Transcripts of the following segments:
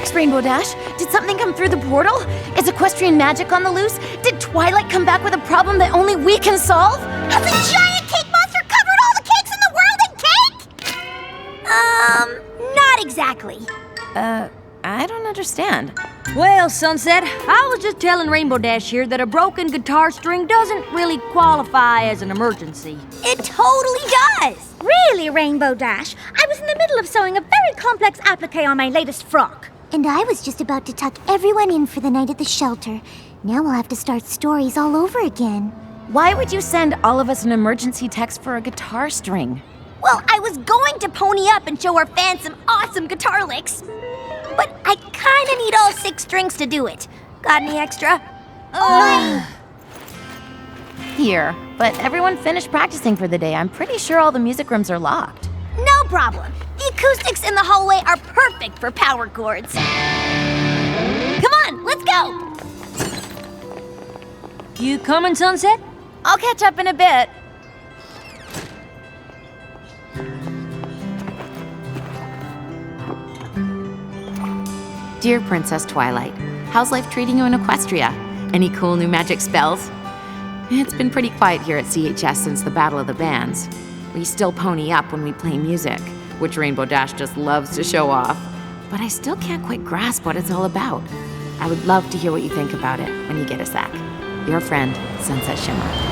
next, Rainbow Dash? Did something come through the portal? Is equestrian magic on the loose? Did Twilight come back with a problem that only we can solve? Has a giant cake monster covered all the cakes in the world in cake? Not exactly. I don't understand. Well, Sunset, I was just telling Rainbow Dash here that a broken guitar string doesn't really qualify as an emergency. It totally does. Really, Rainbow Dash? I was in the middle of sewing a very complex applique on my latest frock. And I was just about to tuck everyone in for the night at the shelter. Now we'll have to start stories all over again. Why would you send all of us an emergency text for a guitar string? Well, I was going to pony up and show our fans some awesome guitar licks. But I kinda need all 6 strings to do it. Got any extra? Here, but everyone finished practicing for the day. I'm pretty sure all the music rooms are locked. No problem. The acoustics in the hallway are perfect for power chords. Come on, let's go! You coming, Sunset? I'll catch up in a bit. Dear Princess Twilight, how's life treating you in Equestria? Any cool new magic spells? It's been pretty quiet here at CHS since the Battle of the Bands. We still pony up when we play music, which Rainbow Dash just loves to show off. But I still can't quite grasp what it's all about. I would love to hear what you think about it when you get a sec. Your friend, Sunset Shimmer.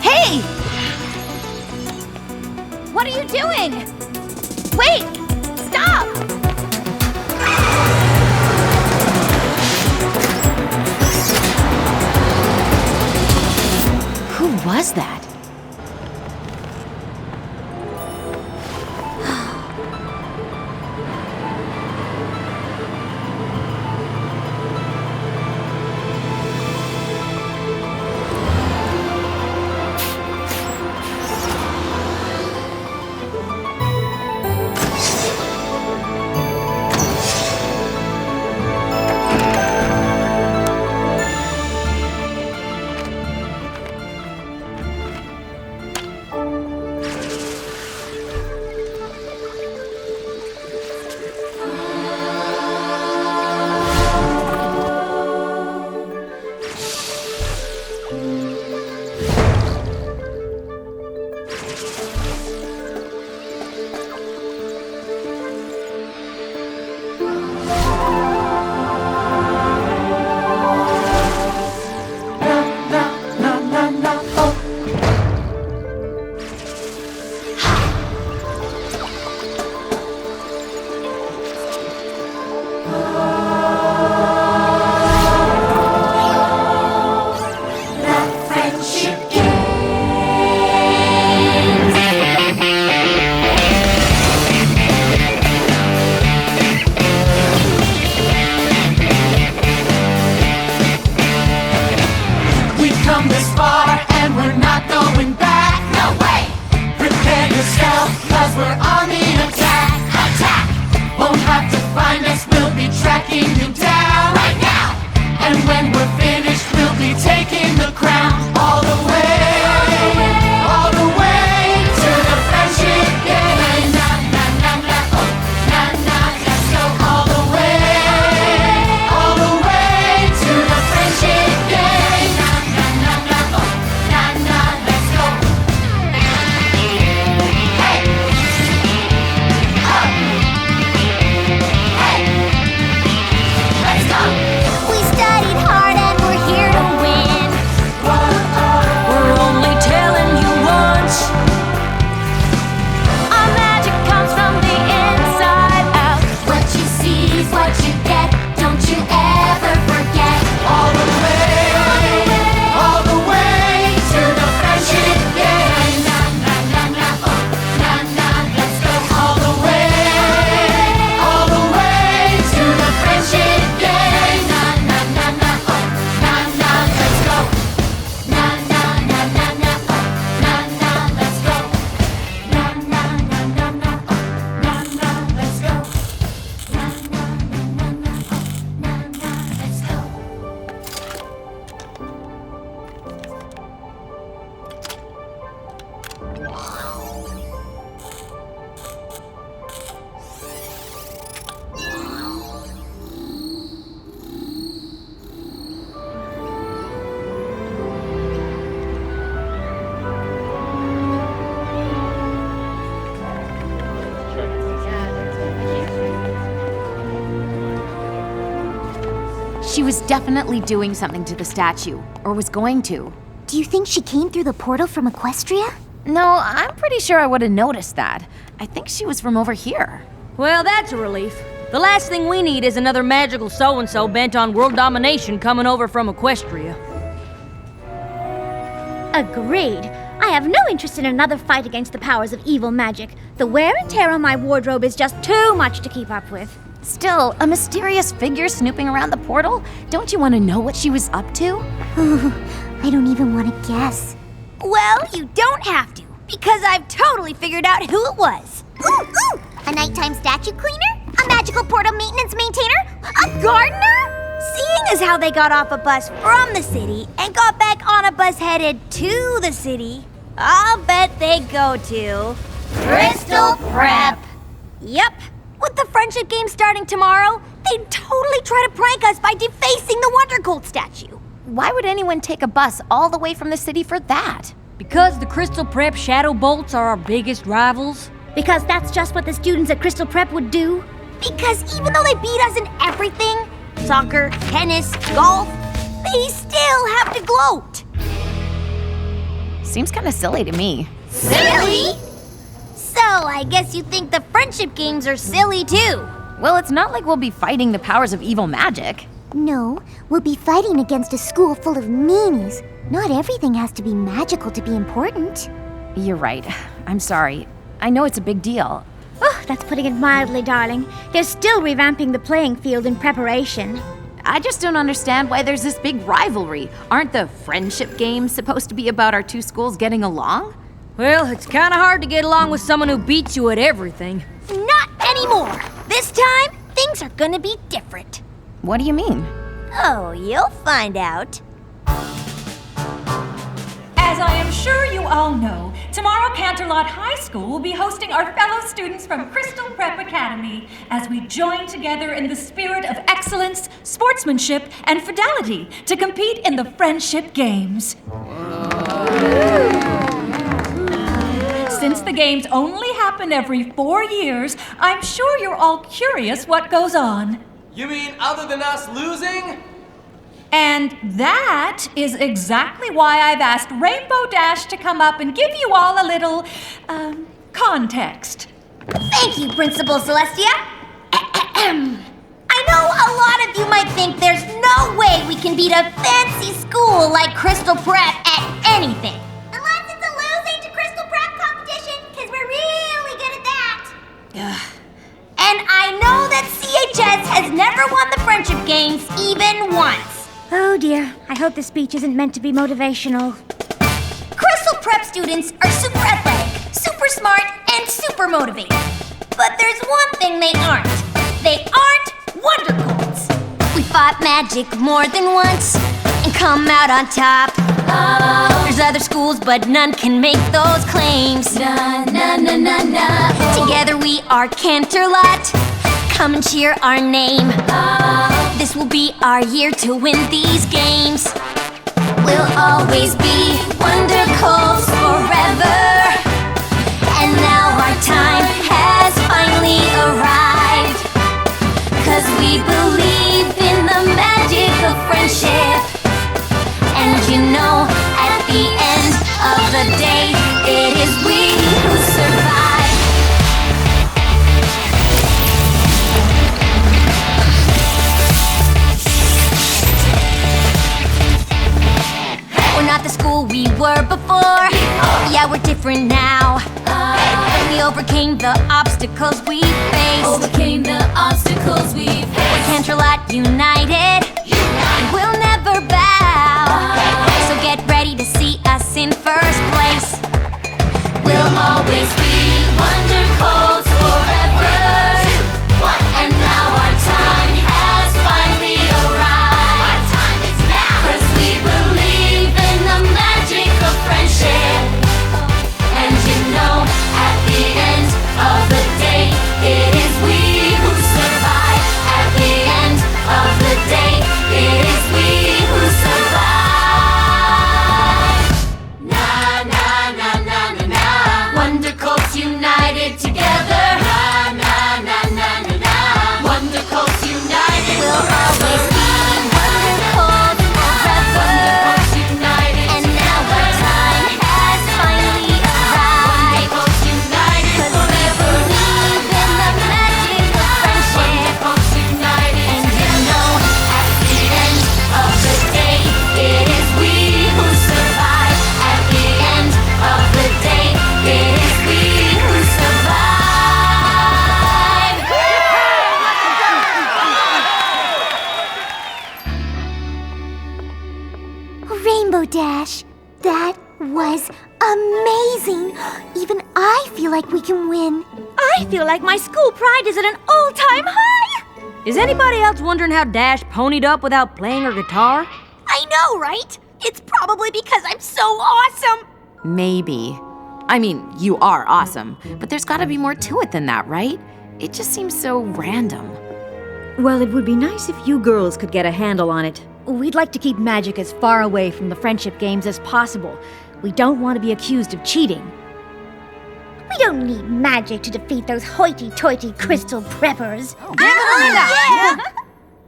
Hey! What are you doing? Wait! Stop! Who was that? She was definitely doing something to the statue, or was going to. Do you think she came through the portal from Equestria? No, I'm pretty sure I would have noticed that. I think she was from over here. Well, that's a relief. The last thing we need is another magical so-and-so bent on world domination coming over from Equestria. Agreed. I have no interest in another fight against the powers of evil magic. The wear and tear on my wardrobe is just too much to keep up with. Still, a mysterious figure snooping around the portal? Don't you want to know what she was up to? I don't even want to guess. Well, you don't have to, because I've totally figured out who it was. Ooh! A nighttime statue cleaner? A magical portal maintenance maintainer? A gardener? Seeing as how they got off a bus from the city and got back on a bus headed to the city, I'll bet they go to Crystal Prep. Yep. With the friendship game starting tomorrow, they'd totally try to prank us by defacing the Wonder Colt statue. Why would anyone take a bus all the way from the city for that? Because the Crystal Prep Shadow Bolts are our biggest rivals? Because that's just what the students at Crystal Prep would do. Because even though they beat us in everything, soccer, tennis, golf, they still have to gloat. Seems kind of silly to me. Silly? So I guess you think the friendship games are silly too. Well, it's not like we'll be fighting the powers of evil magic. No, we'll be fighting against a school full of meanies. Not everything has to be magical to be important. You're right. I'm sorry. I know it's a big deal. Oh, that's putting it mildly, darling. They're still revamping the playing field in preparation. I just don't understand why there's this big rivalry. Aren't the friendship games supposed to be about our two schools getting along? Well, it's kind of hard to get along with someone who beats you at everything. Not anymore. This time, things are gonna be different. What do you mean? Oh, you'll find out. As I am sure you all know, tomorrow Canterlot High School will be hosting our fellow students from Crystal Prep Academy as we join together in the spirit of excellence, sportsmanship, and fidelity to compete in the Friendship Games. Since the games only happen every 4 years, I'm sure you're all curious what goes on. You mean other than us losing? And that is exactly why I've asked Rainbow Dash to come up and give you all a little, context. Thank you, Principal Celestia. I know a lot of you might think there's no way we can beat a fancy school like Crystal Prep at anything. Unless it's a losing to Crystal Prep competition, because we're really good at that. And I know that CHS has never won the Friendship Games even once. Oh dear, I hope this speech isn't meant to be motivational. Crystal Prep students are super athletic, super smart, and super motivated. But there's one thing they aren't. They aren't Wonder Colts. We fought magic more than once and come out on top. There's other schools, but none can make those claims. Na na na na na. Together we are Canterlot. Come and cheer our name. This will be our year to win these games. We'll always be Wonder Colts forever. And now our time has finally arrived. 'Cause we believe in the magic of friendship. And you know, at the end of the day, it is we who survive. We're not the school we were before. Yeah, we're different now. We overcame the obstacles we faced. We're Canterlot united. We'll never bow. So get ready to see us in first place. We'll always be Wonder Colts forever. And now our time has finally arrived. Our time is now. 'Cause we believe in the magic of friendship. And you know, at the end of the day, it is we who survive. At the end of the day, it Rainbow Dash. That was amazing. Even I feel like we can win. I feel like my school pride is at an all-time high! Is anybody else wondering how Dash ponied up without playing her guitar? I know, right? It's probably because I'm so awesome. Maybe. I mean, you are awesome, but there's gotta be more to it than that, right? It just seems so random. Well, it would be nice if you girls could get a handle on it. We'd like to keep magic as far away from the friendship games as possible. We don't want to be accused of cheating. We don't need magic to defeat those hoity-toity crystal preppers.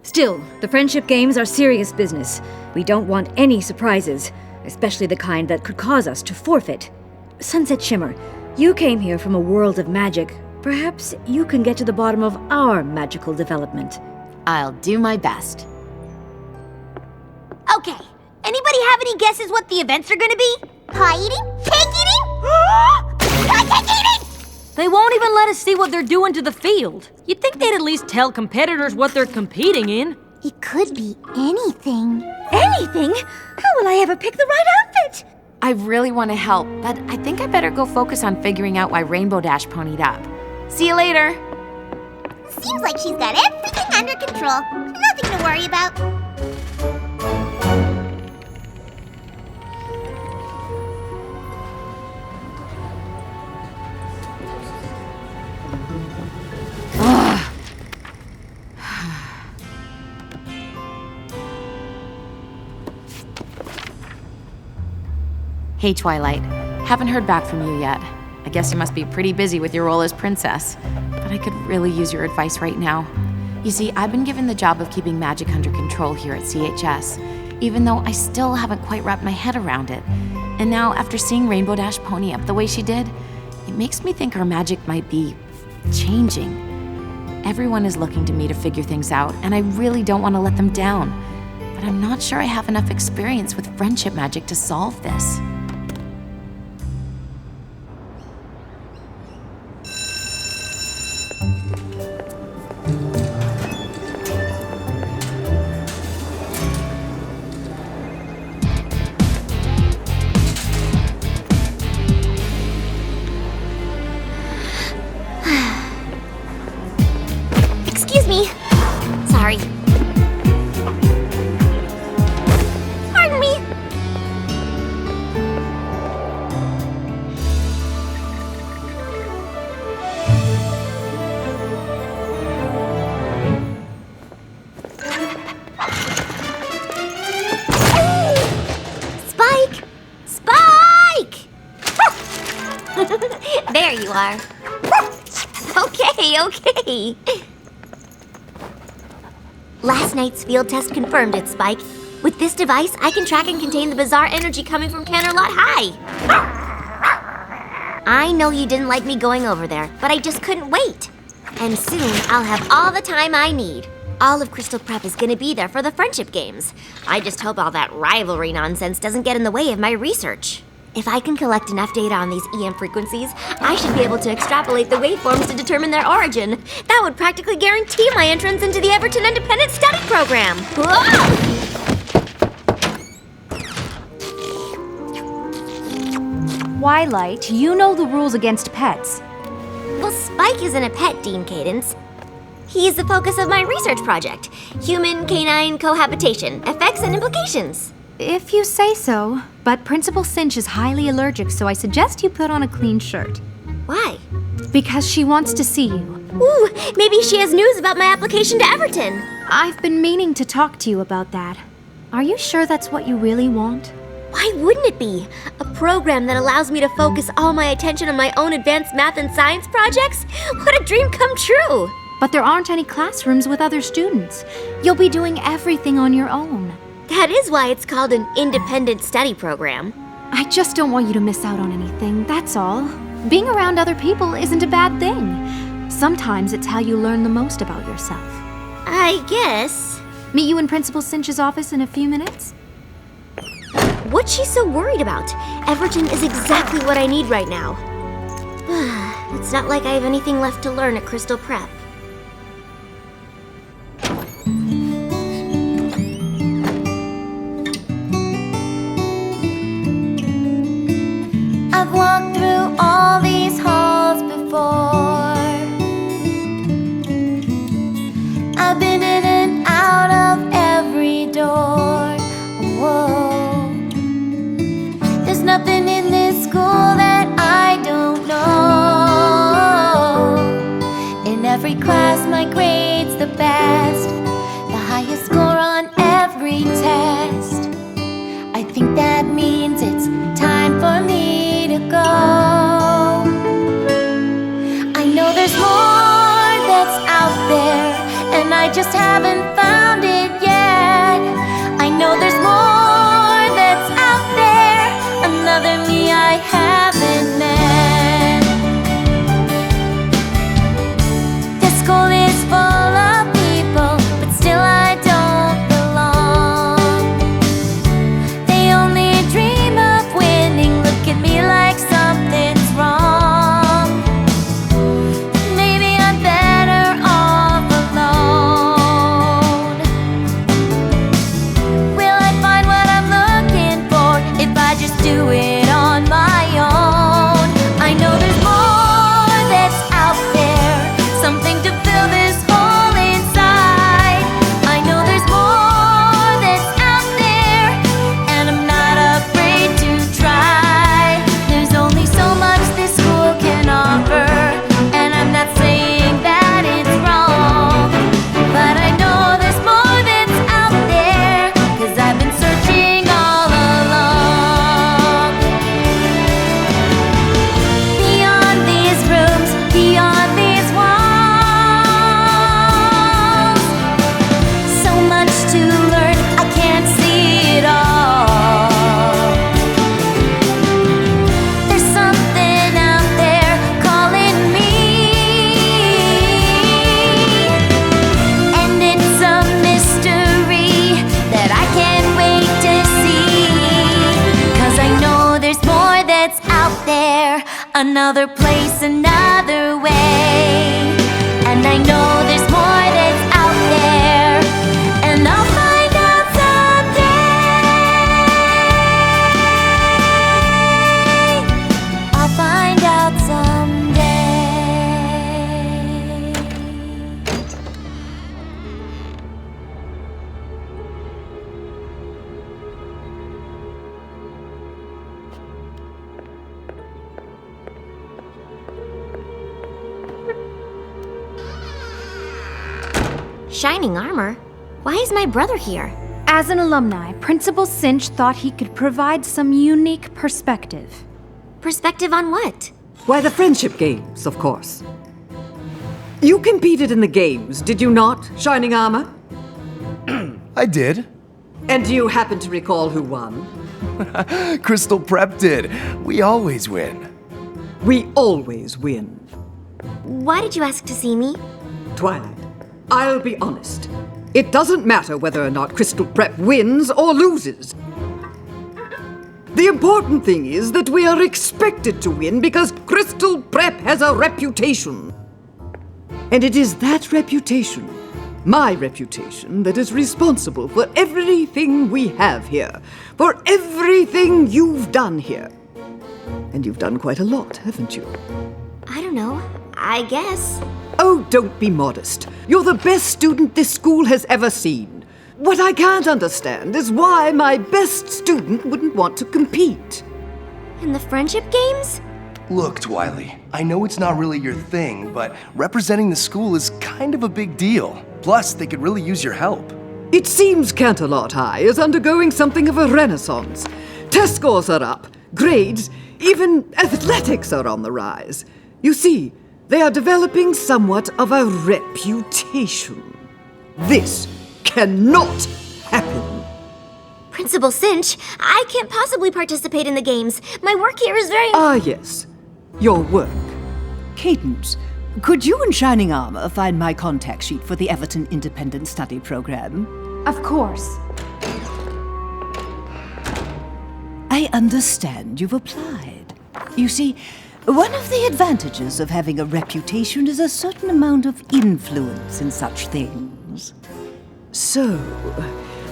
Still, the friendship games are serious business. We don't want any surprises, especially the kind that could cause us to forfeit. Sunset Shimmer, you came here from a world of magic. Perhaps you can get to the bottom of our magical development. I'll do my best. Okay, anybody have any guesses what the events are gonna be? Pie eating? Cake eating? Cake eating! They won't even let us see what they're doing to the field. You'd think they'd at least tell competitors what they're competing in. It could be anything. Anything? How will I ever pick the right outfit? I really want to help, but I think I better go focus on figuring out why Rainbow Dash ponied up. See you later. Seems like she's got everything under control. Nothing to worry about. Hey, Twilight. Haven't heard back from you yet. I guess you must be pretty busy with your role as princess. But I could really use your advice right now. You see, I've been given the job of keeping magic under control here at CHS, even though I still haven't quite wrapped my head around it. And now, after seeing Rainbow Dash pony up the way she did, it makes me think our magic might be changing. Everyone is looking to me to figure things out, and I really don't want to let them down. But I'm not sure I have enough experience with friendship magic to solve this. Excuse me. Sorry. Pardon me. Spike! Spike! There you are. Okay. Last night's field test confirmed it, Spike. With this device, I can track and contain the bizarre energy coming from Canterlot High. I know you didn't like me going over there, but I just couldn't wait. And soon, I'll have all the time I need. All of Crystal Prep is gonna be there for the friendship games. I just hope all that rivalry nonsense doesn't get in the way of my research. If I can collect enough data on these EM frequencies, I should be able to extrapolate the waveforms to determine their origin. That would practically guarantee my entrance into the Everton Independent Study Program. Whoa! Twilight, you know the rules against pets. Well, Spike isn't a pet, Dean Cadence. He's the focus of my research project. Human-canine cohabitation, effects and implications. If you say so, but Principal Cinch is highly allergic, so I suggest you put on a clean shirt. Why? Because she wants to see you. Ooh, maybe she has news about my application to Everton. I've been meaning to talk to you about that. Are you sure that's what you really want? Why wouldn't it be? A program that allows me to focus all my attention on my own advanced math and science projects? What a dream come true! But there aren't any classrooms with other students. You'll be doing everything on your own. That is why it's called an independent study program. I just don't want you to miss out on anything, that's all. Being around other people isn't a bad thing. Sometimes it's how you learn the most about yourself. I guess. Meet you in Principal Cinch's office in a few minutes? What's she so worried about? Everton is exactly what I need right now. It's not like I have anything left to learn at Crystal Prep. I've walked through all these halls before. I've been in and out of every door. Whoa. There's nothing in this school that I don't know. In every class my grade's the best, the highest score on every test. I think that means it's time for me to go. I know there's more that's out there, and I just haven't found it yet. I know there's more that's out there, another me I haven't met. This school is full of people, but still I don't belong. They only dream of winning, look at me like something's wrong. Maybe I'm better off alone. Will I find what I'm looking for if I just do it on my own? I know there's more that's out there, something to fill this hole inside. I know there's more that's out there, and I'm not afraid to try. There's only so much this school can offer, and I'm not saying that it's wrong, but I know there's more that's out there, 'cause I've been searching all along. Beyond these rooms, beyond these walls, so much to learn, I can't see it all. There's something out there calling me, and it's a mystery that I can't wait to see. 'Cause I know there's more that's out there, another place, another way. And I know there's more that's out there, and I'll find out someday. I'll find out someday. Shining armor? Why is my brother here? As an alumni, Principal Cinch thought he could provide some unique perspective. Perspective on what? Why, the friendship games, of course. You competed in the games, did you not, Shining Armor? I did. And do you happen to recall who won? Crystal Prep did. We always win. We always win. Why did you ask to see me? Twilight, I'll be honest. It doesn't matter whether or not Crystal Prep wins or loses. The important thing is that we are expected to win because Crystal Prep has a reputation. And it is that reputation, my reputation, that is responsible for everything we have here, for everything you've done here. And you've done quite a lot, haven't you? I don't know. I guess. Oh, don't be modest. You're the best student this school has ever seen. What I can't understand is why my best student wouldn't want to compete. In the friendship games? Look, Twiley, I know it's not really your thing, but representing the school is kind of a big deal. Plus, they could really use your help. It seems Canterlot High is undergoing something of a renaissance. Test scores are up, grades, even athletics are on the rise. You see, they are developing somewhat of a reputation. This cannot happen. Principal Cinch, I can't possibly participate in the games. My work here is very... Ah, yes. Your work. Cadence, could you and Shining Armor find my contact sheet for the Everton Independent Study Program? Of course. I understand you've applied. You see, one of the advantages of having a reputation is a certain amount of influence in such things. So,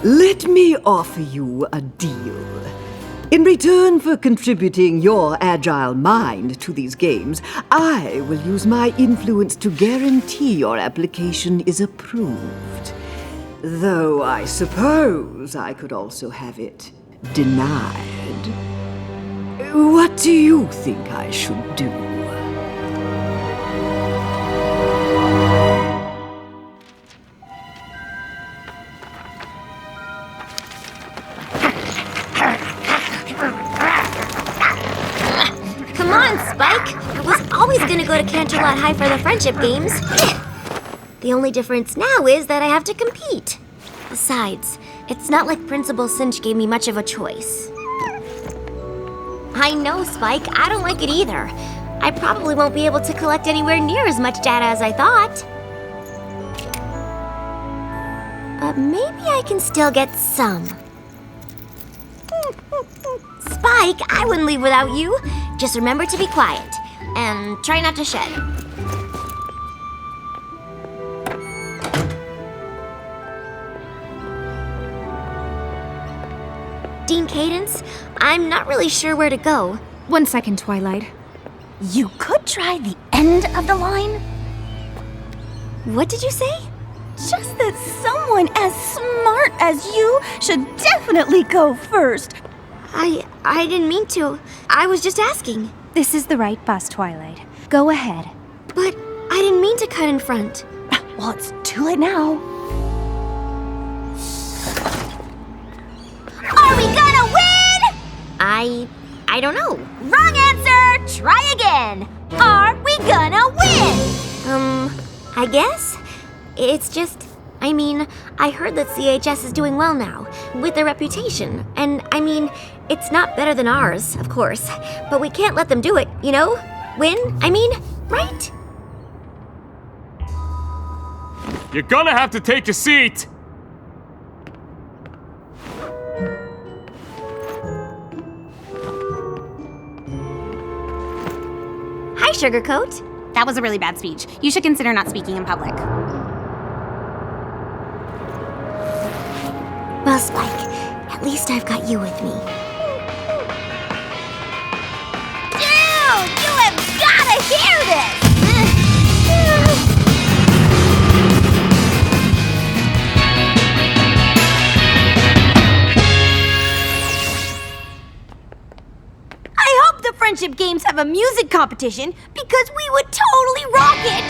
let me offer you a deal. In return for contributing your agile mind to these games, I will use my influence to guarantee your application is approved. Though I suppose I could also have it denied. What do you think I should do? Come on, Spike! I was always gonna go to Canterlot High for the friendship games. The only difference now is that I have to compete. Besides, it's not like Principal Cinch gave me much of a choice. I know, Spike. I don't like it either. I probably won't be able to collect anywhere near as much data as I thought. But maybe I can still get some. Spike, I wouldn't leave without you. Just remember to be quiet and try not to shed. Dean Cadence, I'm not really sure where to go. 1 second, Twilight. You could try the end of the line. What did you say? Just that someone as smart as you should definitely go first. I didn't mean to. I was just asking. This is the right bus, Twilight. Go ahead. But I didn't mean to cut in front. Well, it's too late now. Are we gonna win? I don't know. Wrong answer! Try again! Are we gonna win? I guess. It's just, I heard that CHS is doing well now, with their reputation. And, it's not better than ours, of course. But we can't let them do it, you know? Win, right? You're gonna have to take a seat! Hi, Sugarcoat. That was a really bad speech. You should consider not speaking in public. Well, Spike, at least I've got you with me. Dude, you have gotta hear this! I hope the friendship games have a music competition because we would totally rock it!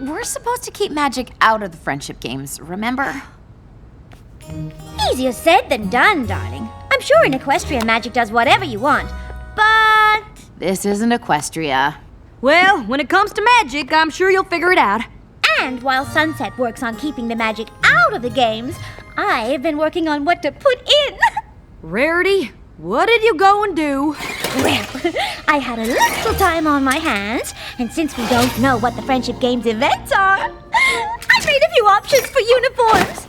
We're supposed to keep magic out of the friendship games, remember? Easier said than done, darling. I'm sure in Equestria magic does whatever you want, but... This isn't Equestria. Well, when it comes to magic, I'm sure you'll figure it out. And while Sunset works on keeping the magic out of the games, I've been working on what to put in. Rarity, what did you go and do? Well, I had a little time on my hands, and since we don't know what the Friendship Games events are, I made a few options for uniforms.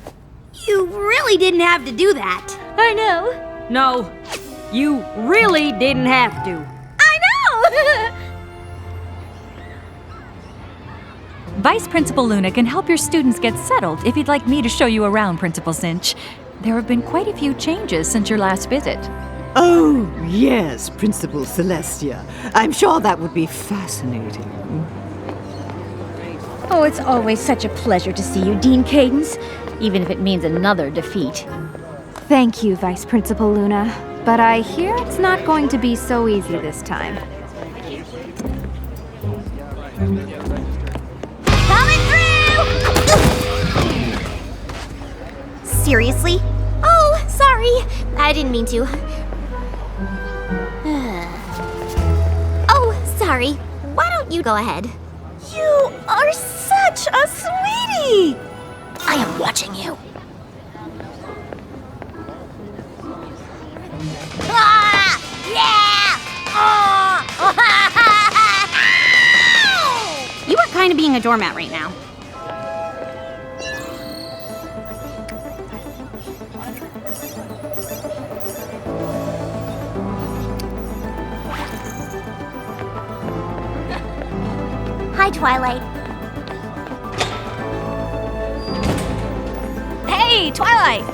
You really didn't have to do that. I know. No, you really didn't have to. I know! Vice Principal Luna can help your students get settled if you'd like me to show you around, Principal Cinch. There have been quite a few changes since your last visit. Oh, yes, Principal Celestia. I'm sure that would be fascinating. Oh, it's always such a pleasure to see you, Dean Cadence, even if it means another defeat. Thank you, Vice Principal Luna. But I hear it's not going to be so easy this time. Coming through! Seriously? Oh, sorry. I didn't mean to. Oh, sorry. Why don't you go ahead? You are such a sweetie! I am watching you. Ah! Yeah! You are kind of being a doormat right now. Hi, Twilight. Hey, Twilight!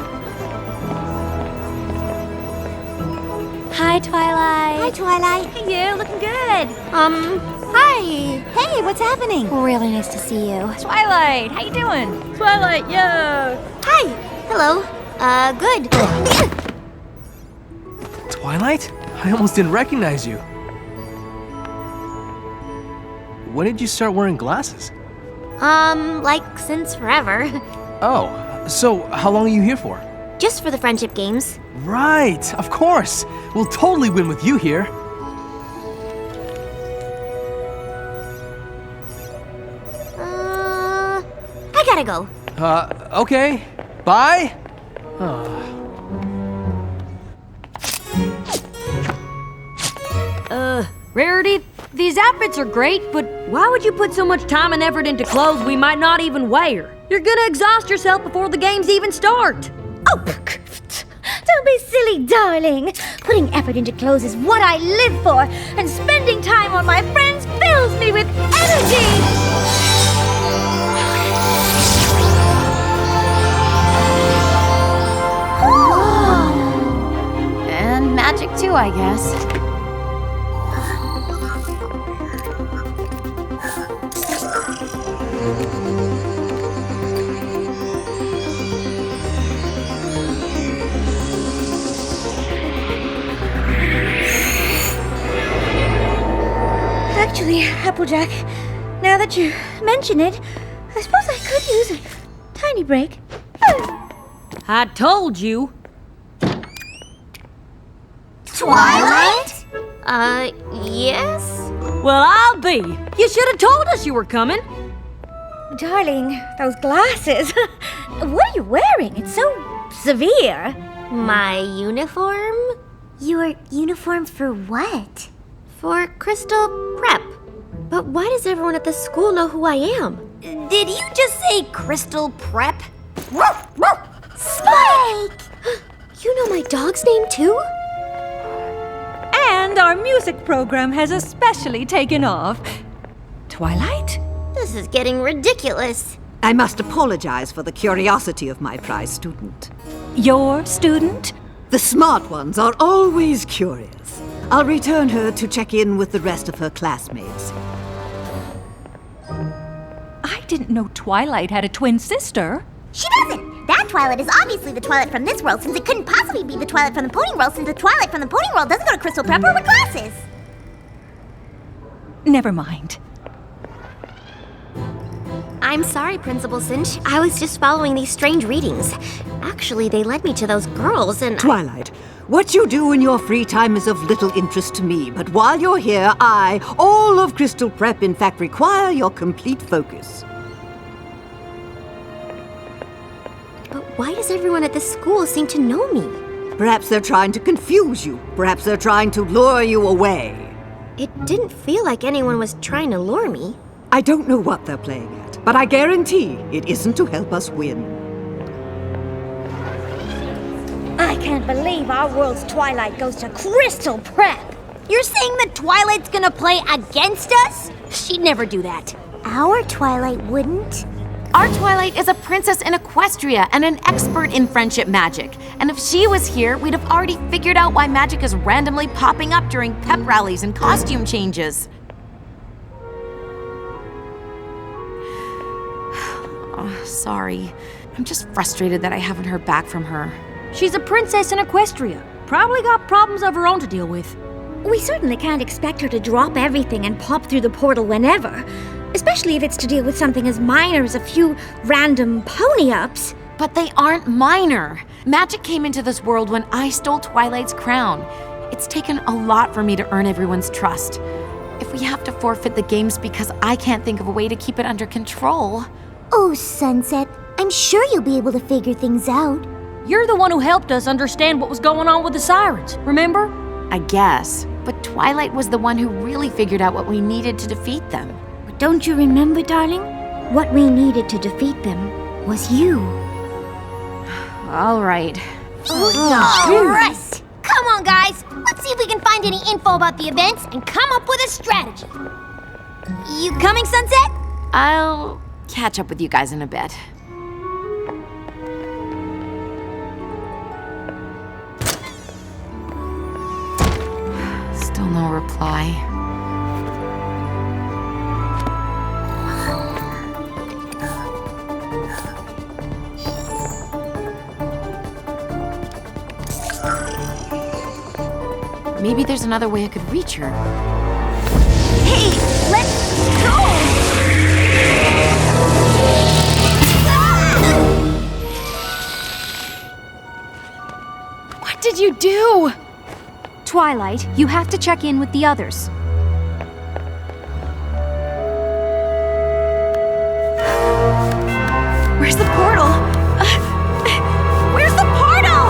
Hi, Twilight. Hi, Twilight. Hey, you. Looking good. Hi. Hey, what's happening? Really nice to see you. Twilight, how you doing? Twilight, yo. Hi. Hello. Good. Twilight? I almost didn't recognize you. When did you start wearing glasses? Like since forever. Oh, so how long are you here for? Just for the friendship games. Right, of course. We'll totally win with you here. I gotta go. Okay. Bye. Rarity, these outfits are great, but why would you put so much time and effort into clothes we might not even wear? You're gonna exhaust yourself before the games even start. Oh, don't be silly, darling. Putting effort into clothes is what I live for, and spending time on my friends fills me with energy. And magic too, I guess. Actually, Applejack, now that you mention it, I suppose I could use a tiny break. I told you. Twilight? Yes? Well, I'll be. You should have told us you were coming. Darling, those glasses. What are you wearing? It's so severe. My uniform? Your uniform for what? For Crystal Prep. But why does everyone at the school know who I am? Did you just say Crystal Prep? Spike! You know my dog's name too? And our music program has especially taken off. Twilight? This is getting ridiculous. I must apologize for the curiosity of my prize student. Your student? The smart ones are always curious. I'll return her to check in with the rest of her classmates. I didn't know Twilight had a twin sister. She doesn't! That Twilight is obviously the Twilight from this world, since it couldn't possibly be the Twilight from the Pony World, since the Twilight from the Pony World doesn't go to Crystal Prep or wear glasses! Never mind. I'm sorry, Principal Cinch. I was just following these strange readings. Actually, they led me to those girls and Twilight, what you do in your free time is of little interest to me, but while you're here, all of Crystal Prep, in fact, require your complete focus. But why does everyone at the school seem to know me? Perhaps they're trying to confuse you. Perhaps they're trying to lure you away. It didn't feel like anyone was trying to lure me. I don't know what they're playing at, but I guarantee it isn't to help us win. I can't believe our world's Twilight goes to Crystal Prep. You're saying that Twilight's gonna play against us? She'd never do that. Our Twilight wouldn't. Our Twilight is a princess in Equestria and an expert in friendship magic. And if she was here, we'd have already figured out why magic is randomly popping up during pep rallies and costume changes. Oh, sorry. I'm just frustrated that I haven't heard back from her. She's a princess in Equestria. Probably got problems of her own to deal with. We certainly can't expect her to drop everything and pop through the portal whenever. Especially if it's to deal with something as minor as a few random pony-ups. But they aren't minor. Magic came into this world when I stole Twilight's crown. It's taken a lot for me to earn everyone's trust. If we have to forfeit the games because I can't think of a way to keep it under control... Oh, Sunset, I'm sure you'll be able to figure things out. You're the one who helped us understand what was going on with the sirens, remember? I guess. But Twilight was the one who really figured out what we needed to defeat them. But don't you remember, darling? What we needed to defeat them was you. All right. All right. Come on, guys. Let's see if we can find any info about the events and come up with a strategy. You coming, Sunset? I'll catch up with you guys in a bit. Still no reply. Maybe there's another way I could reach her. Hey, let's go! What did you do? Twilight, you have to check in with the others. Where's the portal? Where's the portal?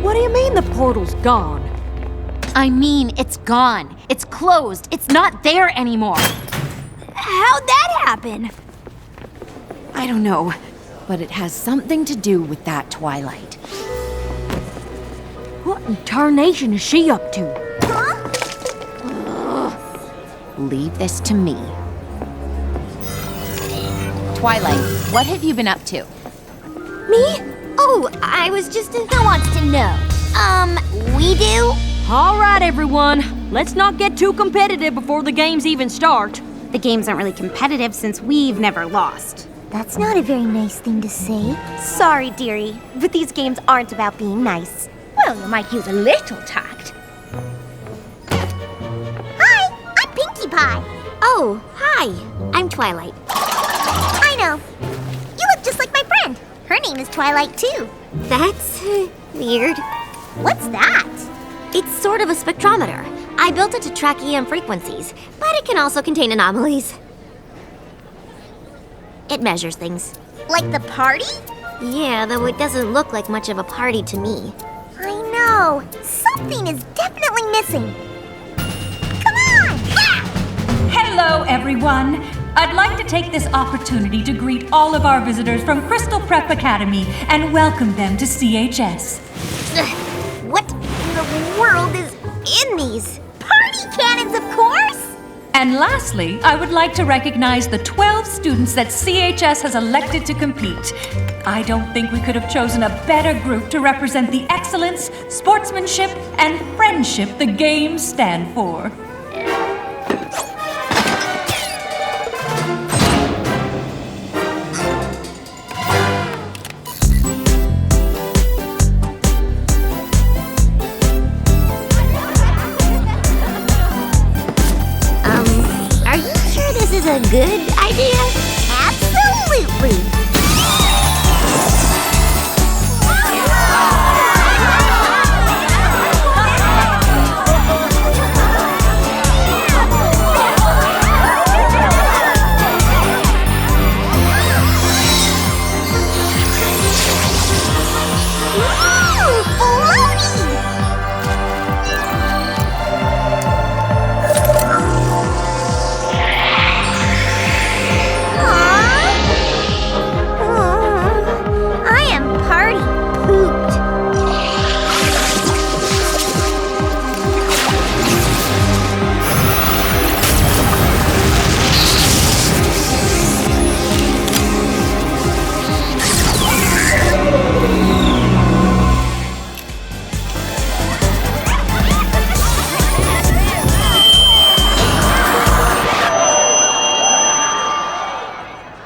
What do you mean the portal's gone? I mean, it's gone. It's closed. It's not there anymore. How'd that happen? I don't know, but it has something to do with that Twilight. What in tarnation is she up to? Leave this to me. Twilight, what have you been up to? Me? Oh, I was just in... Who wants to know? We do? All right, everyone. Let's not get too competitive before the games even start. The games aren't really competitive since we've never lost. That's not a very nice thing to say. Sorry, dearie, but these games aren't about being nice. Well, you might use a little tact. Hi, I'm Pinkie Pie. Oh, hi. I'm Twilight. I know. You look just like my friend. Her name is Twilight, too. That's weird. What's that? It's sort of a spectrometer. I built it to track EM frequencies, but it can also contain anomalies. It measures things. Like the party? Yeah, though it doesn't look like much of a party to me. I know. Something is definitely missing. Come on! Ah! Hello, everyone. I'd like to take this opportunity to greet all of our visitors from Crystal Prep Academy and welcome them to CHS. What in the world is in these? Party cannons, of course! And lastly, I would like to recognize the 12 students that CHS has elected to compete. I don't think we could have chosen a better group to represent the excellence, sportsmanship, and friendship the games stand for. A good idea? Absolutely!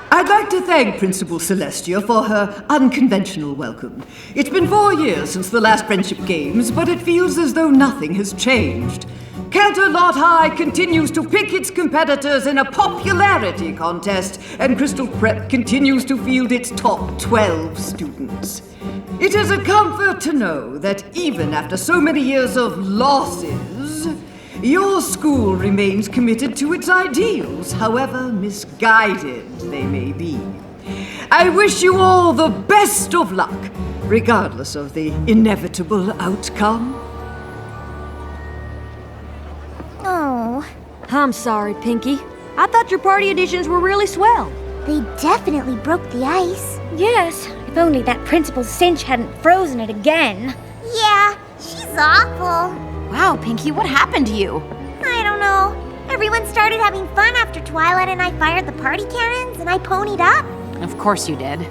I'd like to thank Principal Celestia for her unconventional welcome. It's been 4 years since the last Friendship Games, but it feels as though nothing has changed. Canterlot High continues to pick its competitors in a popularity contest, and Crystal Prep continues to field its top 12 students. It is a comfort to know that even after so many years of losses, your school remains committed to its ideals, however misguided they may be. I wish you all the best of luck, regardless of the inevitable outcome. Oh. I'm sorry, Pinkie. I thought your party editions were really swell. They definitely broke the ice. Yes, if only that Principal Cinch hadn't frozen it again. Yeah, she's awful. Wow, Pinkie, what happened to you? I don't know. Everyone started having fun after Twilight and I fired the party cannons and I ponied up. Of course you did.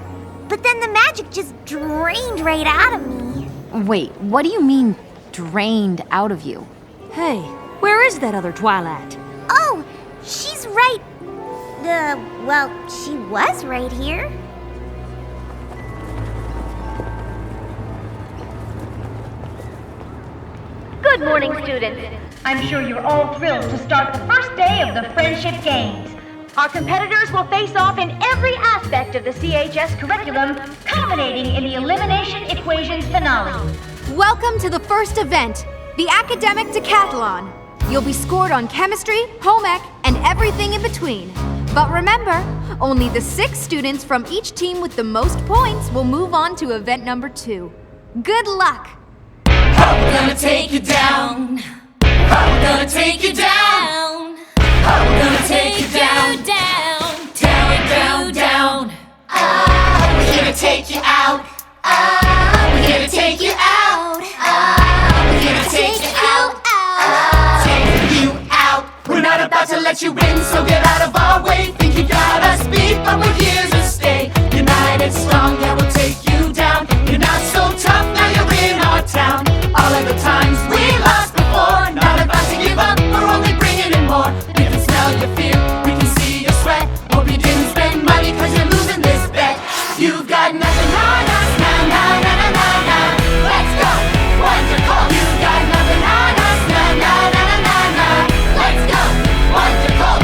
But then the magic just drained right out of me. Wait, what do you mean, drained out of you? Hey, where is that other Twilight? Oh, she's right. Well, she was right here. Good morning, students. I'm sure you're all thrilled to start the first day of the Friendship Games. Our competitors will face off in every aspect of the CHS curriculum, culminating in the Elimination Equations finale. Welcome to the first event, the Academic Decathlon. You'll be scored on chemistry, home ec, and everything in between. But remember, only the 6 students from each team with the most points will move on to event number 2. Good luck! We're gonna take you down. We're gonna take you down. We're gonna take you down, down, down, down. We're here to take you out. We're here to take you out. We're here to take you out. Take you out. We're not about to let you in, so get out of our way. Think you got us beat, but we're here to stay. United, strong, yeah, we'll take you down. You're not so tough, now you're in our town. All of the times we lost before, not about to give up, we're only bringing in more. We can smell your fear, we can see your sweat. Hope you didn't spend money cause you're losing this bet. You've got nothing on us, nah, nah, nah, nah, nah, nah. Let's go, wonderful. You've got nothing on us, nah, nah, nah, nah, nah, nah. Let's go, wonderful.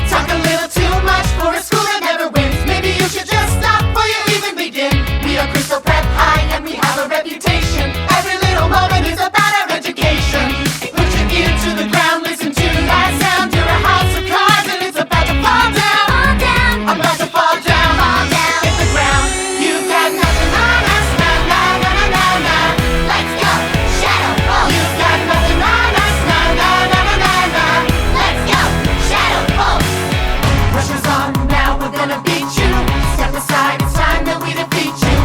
Talk a little too much for a school that never wins. Maybe you should just stop before you even begin. We are Crystal Prep High and we have a reputation. Every little moment is about our education. Put your ear to the ground, listen to that sound. You're a house of cards and it's about to fall down. Fall down. I'm about to fall down. Fall down. Hit the ground. You've got nothing on us. Nah, nah, nah, nah, nah, nah. Let's go. Shadow Falls. You've got nothing on us. Nah, nah, nah, nah, nah, nah. Let's go. Shadow Falls. Pressure's on now, we're gonna beat you. Step aside, it's time that we defeat you.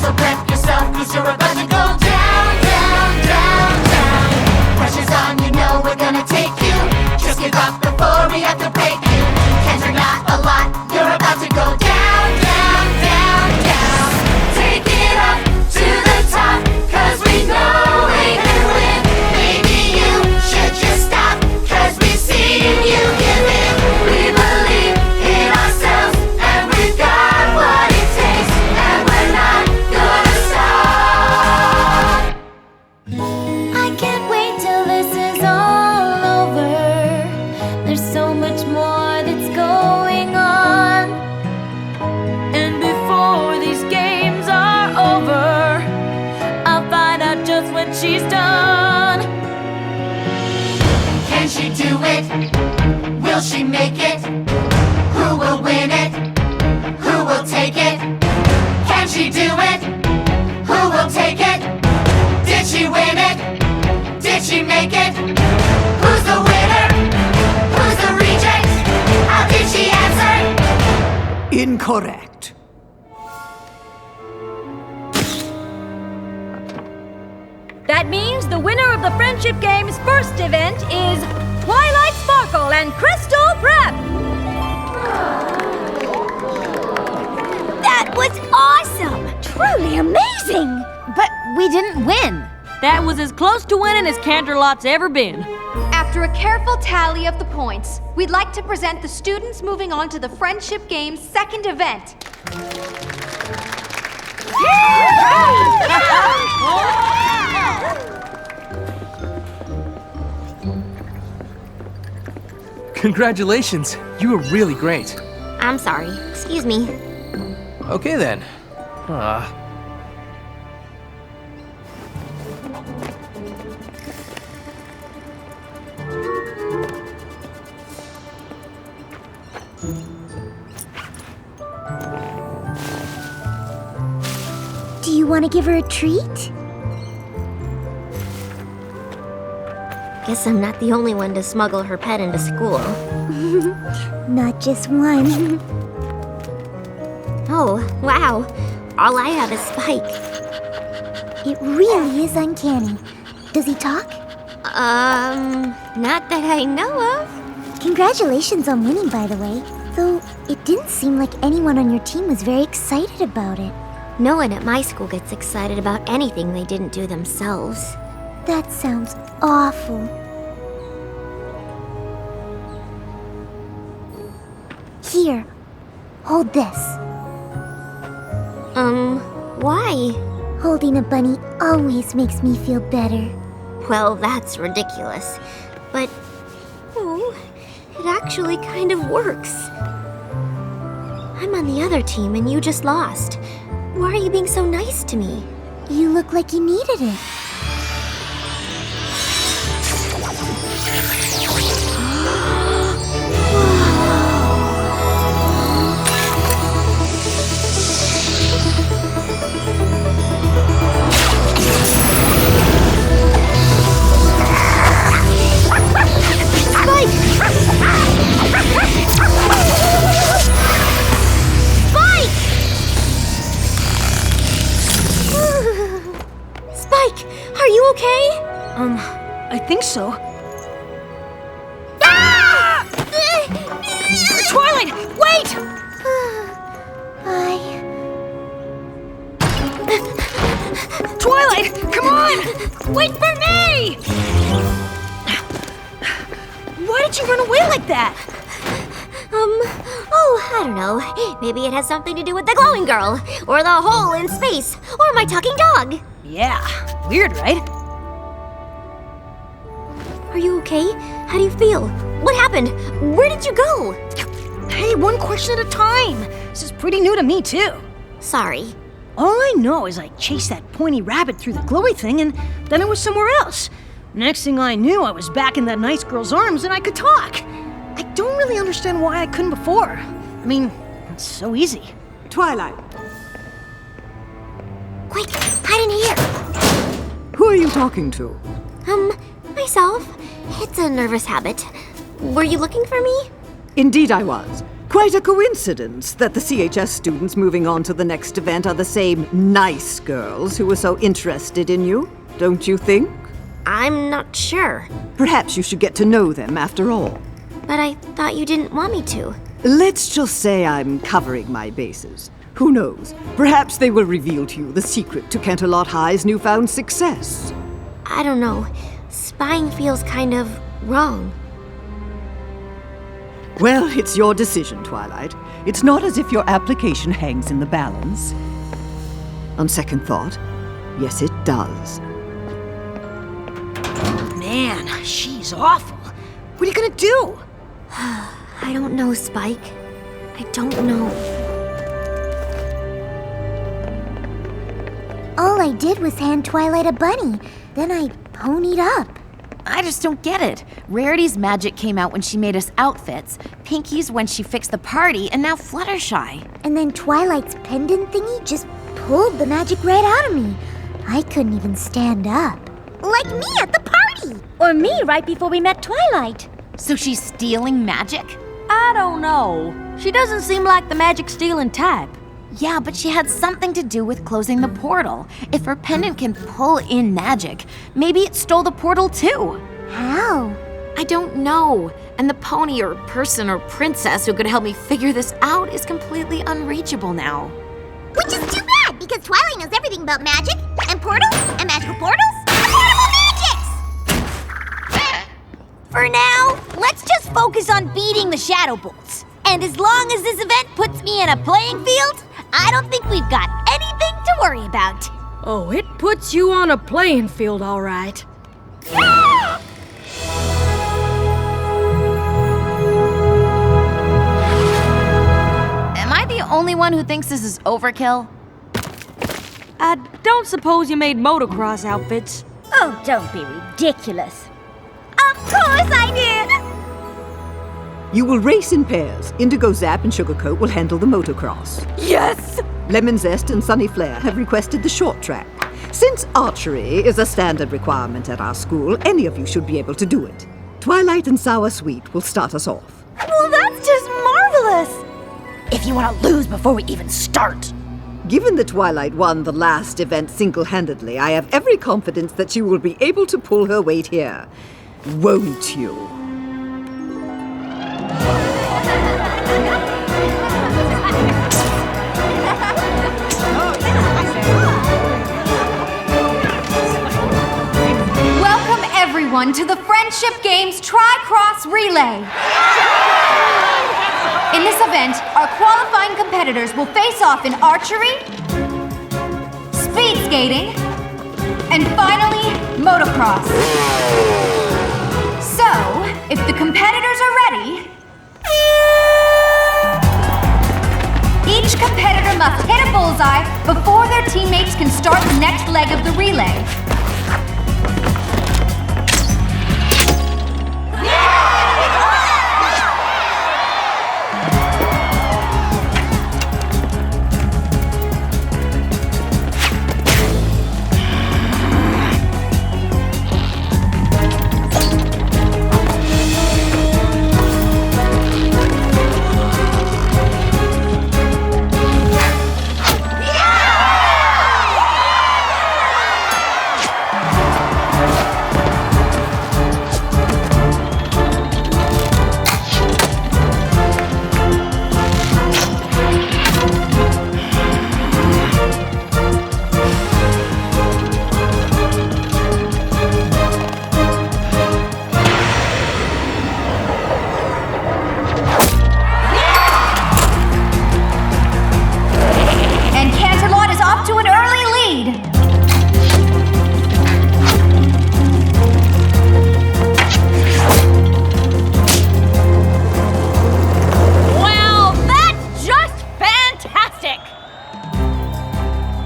So prep yourself, cause you're about to go down, down, down, down. Pressure's on, you know we're gonna take you. Just give up before we have to break you. Can't are not a lot, you're about to go down, down, down, down. Take it up to the top, cause we know we can win. Maybe you should just stop, cause we've seen you give in. We believe in ourselves, and we've got what it takes, and we're not gonna stop. I can't wait till this is all over. There's so much more that's going on. And before these games are over, I'll find out just what she's done. Can she do it? Will she make it? Who will win it? Who will take it? Can she do it? Who will take it? Did she win it? Did she make it? Who's the winner? Who's the reject? How did she answer? Incorrect. That means the winner of the Friendship Games' first event is Twilight Sparkle and Crystal Prep! That was awesome! Truly amazing! But we didn't win. That was as close to winning as Canterlot's ever been. After a careful tally of the points, we'd like to present the students moving on to the Friendship Games' second event. Congratulations. You were really great. I'm sorry. Excuse me. Okay then. Do you want to give her a treat? Guess I'm not the only one to smuggle her pet into school. Not just one. Oh, wow. All I have is Spike. It really is uncanny. Does he talk? Not that I know of. Congratulations on winning, by the way. Though, it didn't seem like anyone on your team was very excited about it. No one at my school gets excited about anything they didn't do themselves. That sounds awful. Here, hold this. Why? Holding a bunny always makes me feel better. Well, that's ridiculous. But, it actually kind of works. I'm on the other team and you just lost. Why are you being so nice to me? You look like you needed it. I think so. Ah! Twilight, wait! Twilight, come on! Wait for me! Why did you run away like that? I don't know. Maybe it has something to do with the glowing girl, or the hole in space, or my talking dog. Yeah, weird, right? Are you okay? How do you feel? What happened? Where did you go? Hey, one question at a time. This is pretty new to me, too. Sorry. All I know is I chased that pointy rabbit through the glowy thing, and then I was somewhere else. Next thing I knew, I was back in that nice girl's arms and I could talk. I don't really understand why I couldn't before. I mean, it's so easy. Twilight. Quick, hide in here. Who are you talking to? Myself. It's a nervous habit. Were you looking for me? Indeed I was. Quite a coincidence that the CHS students moving on to the next event are the same nice girls who were so interested in you, don't you think? I'm not sure. Perhaps you should get to know them after all. But I thought you didn't want me to. Let's just say I'm covering my bases. Who knows? Perhaps they will reveal to you the secret to Canterlot High's newfound success. I don't know. Spying feels kind of wrong. Well, it's your decision, Twilight. It's not as if your application hangs in the balance. On second thought, yes, it does. Man, she's awful. What are you gonna do? I don't know, Spike. I don't know. All I did was hand Twilight a bunny. Then I ponied up. I just don't get it. Rarity's magic came out when she made us outfits, Pinky's when she fixed the party, and now Fluttershy. And then Twilight's pendant thingy just pulled the magic right out of me. I couldn't even stand up. Like me at the party! Or me right before we met Twilight. So she's stealing magic? I don't know. She doesn't seem like the magic-stealing type. Yeah, but she had something to do with closing the portal. If her pendant can pull in magic, maybe it stole the portal too. How? I don't know. And the pony or person or princess who could help me figure this out is completely unreachable now. Which is too bad, because Twilight knows everything about magic, and portals, and magical portals, and portable magics! For now, let's just focus on beating the Shadow Bolts. And as long as this event puts me in a playing field, I don't think we've got anything to worry about. Oh, it puts you on a playing field, all right. Am I the only one who thinks this is overkill? I don't suppose you made motocross outfits. Oh, don't be ridiculous. Of course I did! You will race in pairs. Indigo Zap and Sugarcoat will handle the motocross. Yes! Lemon Zest and Sunny Flare have requested the short track. Since archery is a standard requirement at our school, any of you should be able to do it. Twilight and Sour Sweet will start us off. Well, that's just marvelous! If you want to lose before we even start. Given that Twilight won the last event single-handedly, I have every confidence that she will be able to pull her weight here. Won't you? on to the Friendship Games Tri-Cross Relay. In this event, our qualifying competitors will face off in archery, speed skating, and finally, motocross. So, if the competitors are ready, each competitor must hit a bullseye before their teammates can start the next leg of the relay.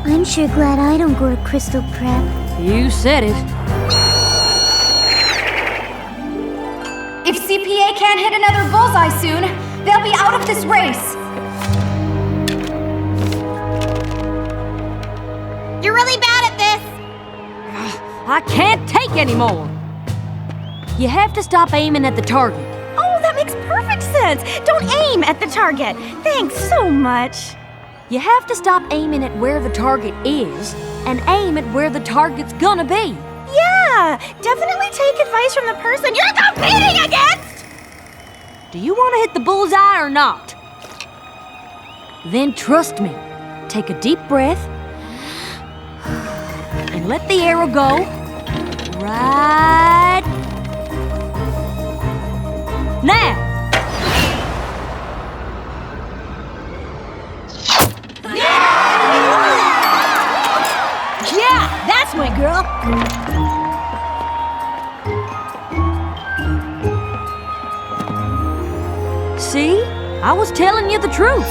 I'm sure glad I don't go to Crystal Prep. You said it. If CPA can't hit another bullseye soon, they'll be out of this race. You're really bad at this. I can't take any more. You have to stop aiming at the target. Oh, that makes perfect sense. Don't aim at the target. Thanks so much. You have to stop aiming at where the target is and aim at where the target's gonna be. Yeah, definitely take advice from the person you're competing against! Do you want to hit the bullseye or not? Then trust me. Take a deep breath and let the arrow go right now. Yeah, that's my girl. See? I was telling you the truth.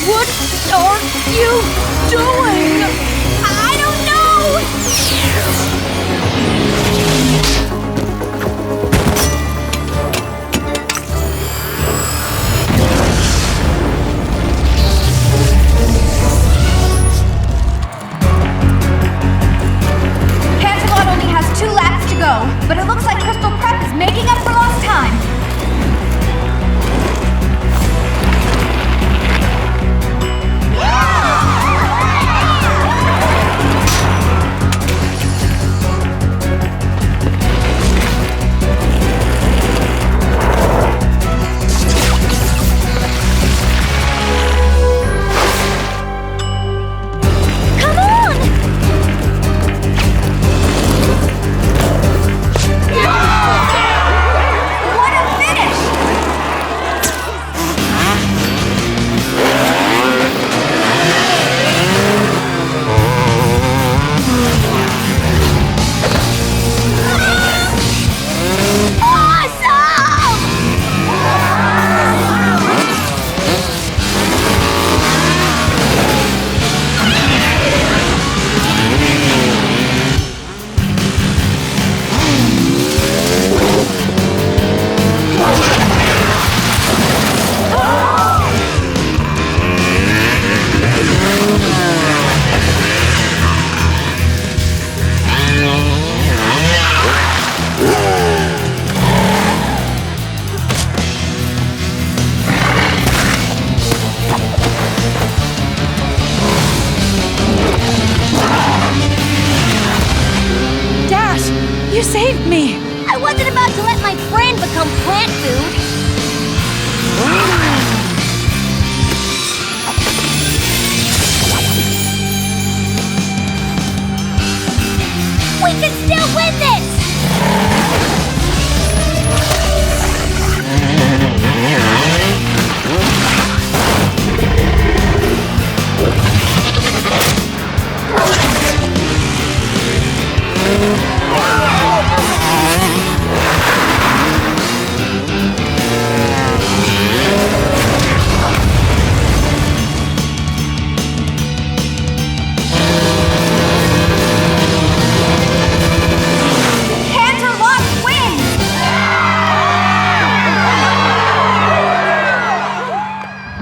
What are you doing? I don't know! Canterlot only has 2 laps to go, but it looks like Crystal Prep is making up for lost time. You saved me! I wasn't about to let my friend become plant food. gonna win this!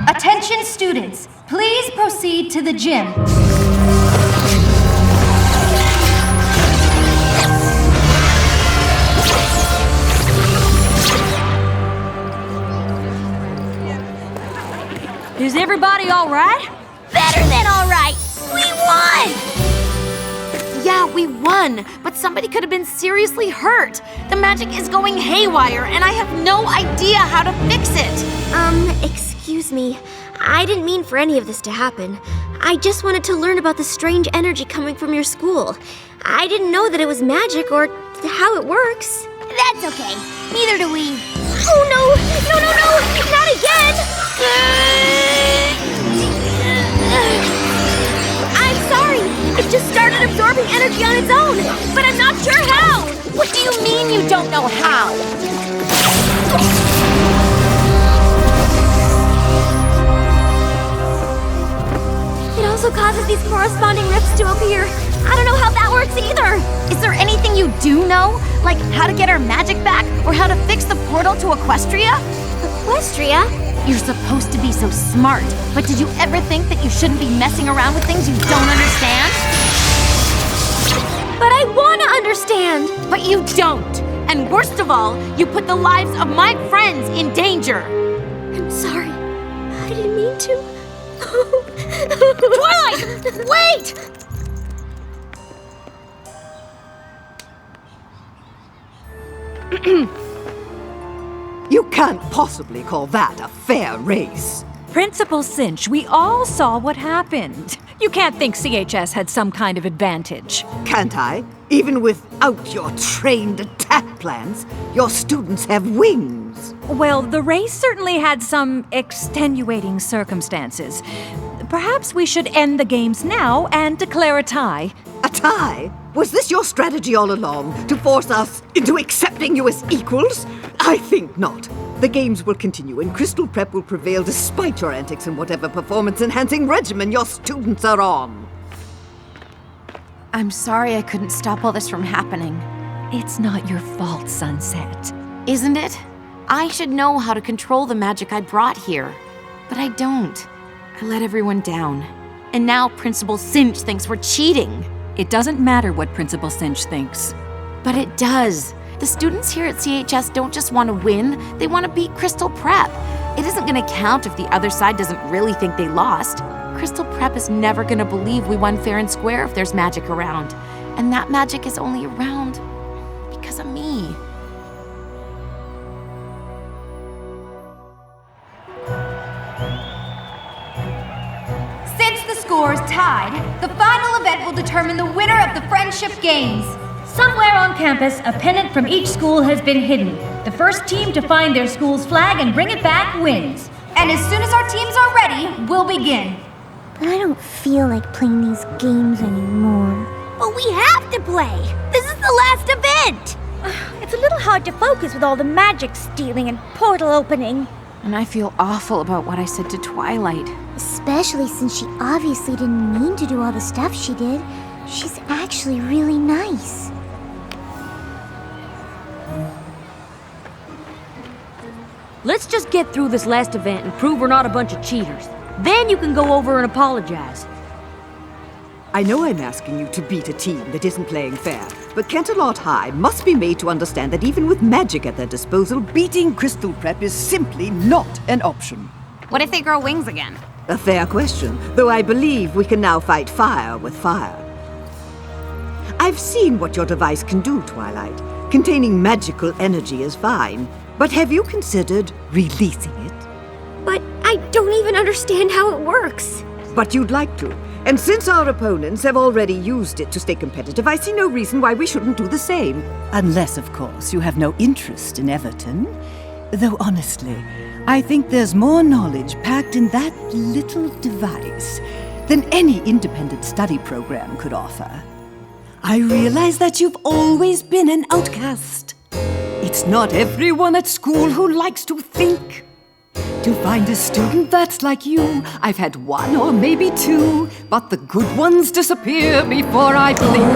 Attention students, please proceed to the gym. Is everybody all right? Better than all right! We won! Yeah, we won, but somebody could have been seriously hurt. The magic is going haywire, and I have no idea how to fix it. Excuse me. I didn't mean for any of this to happen. I just wanted to learn about the strange energy coming from your school. I didn't know that it was magic or how it works. That's okay. Neither do we. Oh no! No! Not again! I'm sorry. It just started absorbing energy on its own, but I'm not sure how. What do you mean you don't know how? It also causes these corresponding rifts to appear. I don't know how that works either. Is there anything you do know? Like how to get our magic back or how to fix the portal to Equestria? Equestria? You're supposed to be so smart, but did you ever think that you shouldn't be messing around with things you don't understand? But I want to understand. But you don't. And worst of all, you put the lives of my friends in danger. I'm sorry. I didn't mean to. Twilight! Wait! You can't possibly call that a fair race. Principal Cinch, we all saw what happened. You can't think CHS had some kind of advantage. Can't I? Even without your trained attack plans, your students have wings. Well, the race certainly had some extenuating circumstances. Perhaps we should end the games now and declare a tie. A tie? Was this your strategy all along, to force us into accepting you as equals? I think not. The games will continue and Crystal Prep will prevail despite your antics and whatever performance-enhancing regimen your students are on. I'm sorry I couldn't stop all this from happening. It's not your fault, Sunset. Isn't it? I should know how to control the magic I brought here. But I don't. I let everyone down. And now Principal Cinch thinks we're cheating. It doesn't matter what Principal Cinch thinks. But it does. The students here at CHS don't just want to win, they want to beat Crystal Prep. It isn't going to count if the other side doesn't really think they lost. Crystal Prep is never going to believe we won fair and square if there's magic around. And that magic is only around because of me. Since the score is tied, the final event will determine the winner of the Friendship Games. Somewhere on campus, a pennant from each school has been hidden. The first team to find their school's flag and bring it back wins. And as soon as our teams are ready, we'll begin. But I don't feel like playing these games anymore. But we have to play! This is the last event! It's a little hard to focus with all the magic stealing and portal opening. And I feel awful about what I said to Twilight. Especially since she obviously didn't mean to do all the stuff she did. She's actually really nice. Let's just get through this last event and prove we're not a bunch of cheaters. Then you can go over and apologize. I know I'm asking you to beat a team that isn't playing fair, but Canterlot High must be made to understand that even with magic at their disposal, beating Crystal Prep is simply not an option. What if they grow wings again? A fair question, though I believe we can now fight fire with fire. I've seen what your device can do, Twilight. Containing magical energy is fine, but have you considered releasing it? But I don't even understand how it works. But you'd like to. And since our opponents have already used it to stay competitive, I see no reason why we shouldn't do the same. Unless, of course, you have no interest in Everton. Though honestly, I think there's more knowledge packed in that little device than any independent study program could offer. I realize that you've always been an outcast. It's not everyone at school who likes to think. To find a student that's like you, I've had one or maybe two, but the good ones disappear before I blink.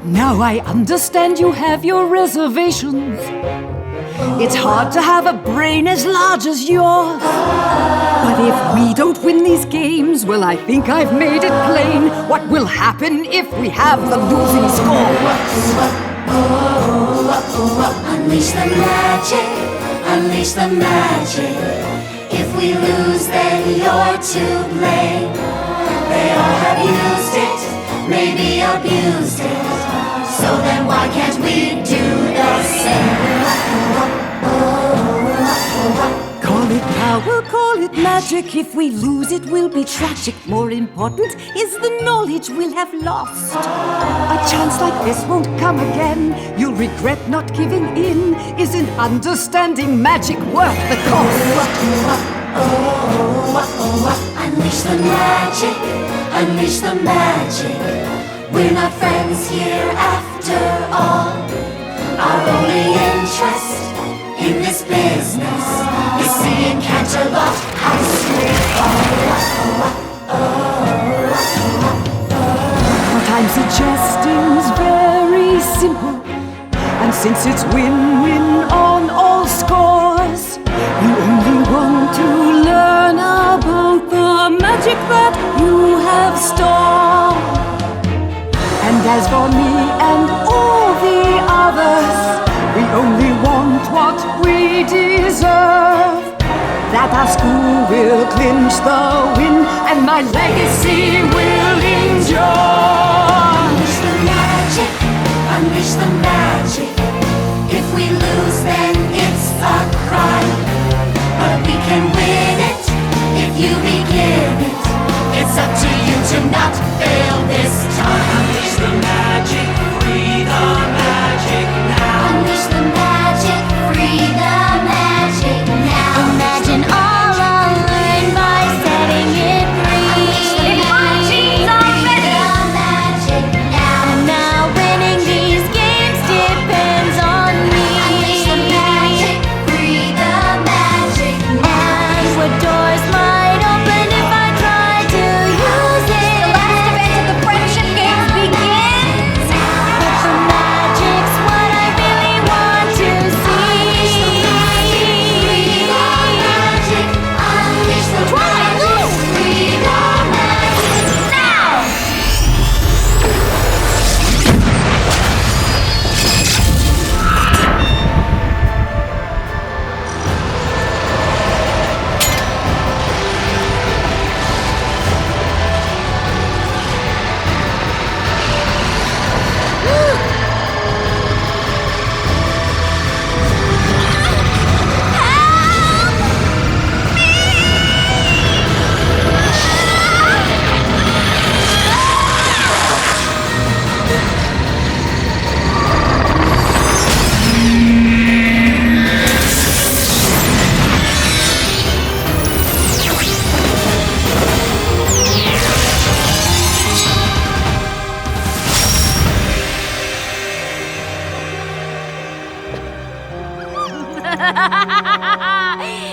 Now I understand you have your reservations. It's hard to have a brain as large as yours. But if we don't win these games, well, I think I've made it plain what will happen if we have the losing score. Unleash the magic, unleash the magic. If we lose, then you're to blame. They all have used it, maybe abused it. So then why can't we do the same? Call it power, call it magic. If we lose, it will be tragic. More important is the knowledge we'll have lost. A chance like this won't come again. You'll regret not giving in. Isn't understanding magic worth the cost? Unleash the magic, unleash the magic. We're not friends here after all. Our only interest in this business is seeing Canterlot High School fall. What I'm suggesting's very simple. And since it's win-win on all scores, you only want to learn about the magic that you have stored. And as for me and all the others, we only want what we deserve. That our school will clinch the win and my legacy will endure. Unleash the magic, unleash the magic. If we lose, then it's a crime. But we can win it if you begin it. It's up to you to not fail this time. Unleash the magic, free the magic now. Unleash the magic, free the magic now. Imagine all I'll learn by setting it free. Unleash the magic now. And now winning these games depends on me. Unleash the magic, free the magic now. And what doors might open if I try to use it. The last event of the Friendship Games begins. But the magic's what I really want to see. Unleash the magic, unleash the magic, free the magic now.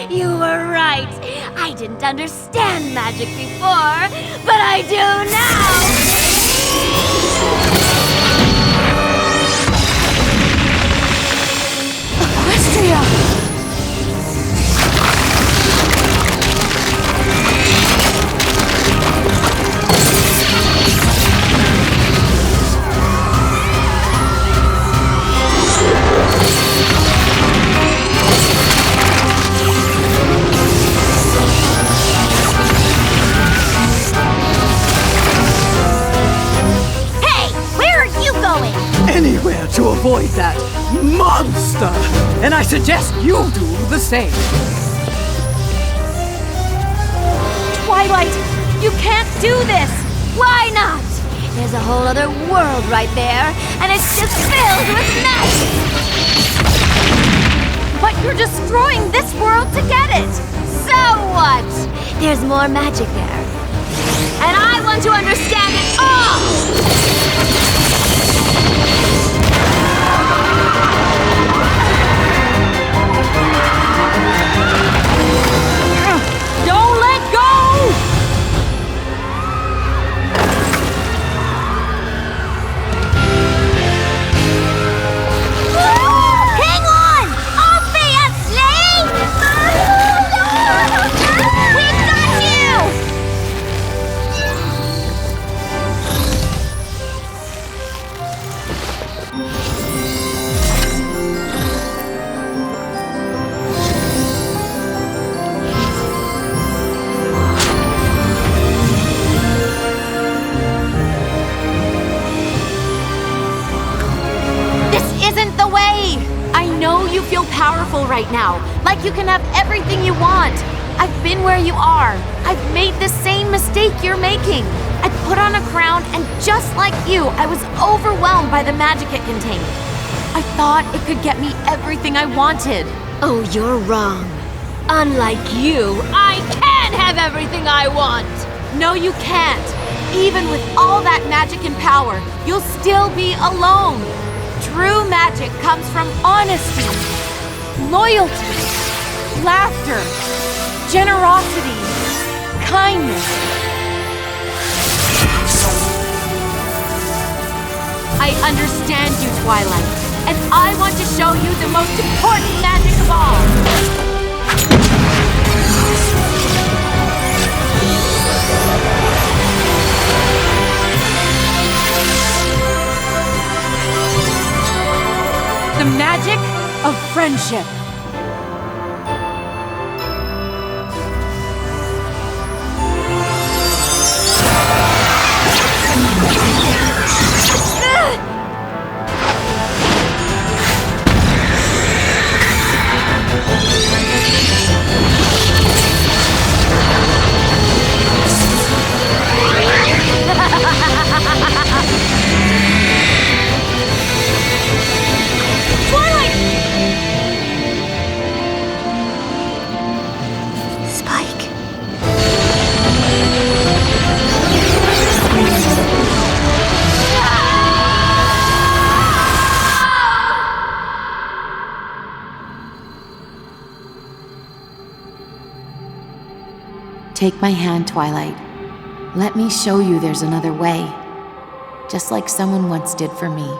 You were right. I didn't understand magic before, but I do now. Equestria! Anywhere to avoid that monster! And I suggest you do the same. Twilight Twilight! You can't do this! Why not? There's a whole other world right there, and it's just filled with magic! But you're destroying this world to get it! So what? There's more magic there. And I want to understand it all! Don't let go! Hang on! Obviously! We've got you! You feel powerful right now, like you can have everything you want. I've been where you are. I've made the same mistake you're making. I put on a crown, and just like you, I was overwhelmed by the magic it contained. I thought it could get me everything I wanted. Oh, you're wrong. Unlike you, I can have everything I want! No, you can't. Even with all that magic and power, you'll still be alone. True magic comes from honesty, loyalty, laughter, generosity, kindness. I understand you, Twilight, and I want to show you the most important magic of all. The magic of friendship. Take my hand, Twilight. Let me show you there's another way, just like someone once did for me.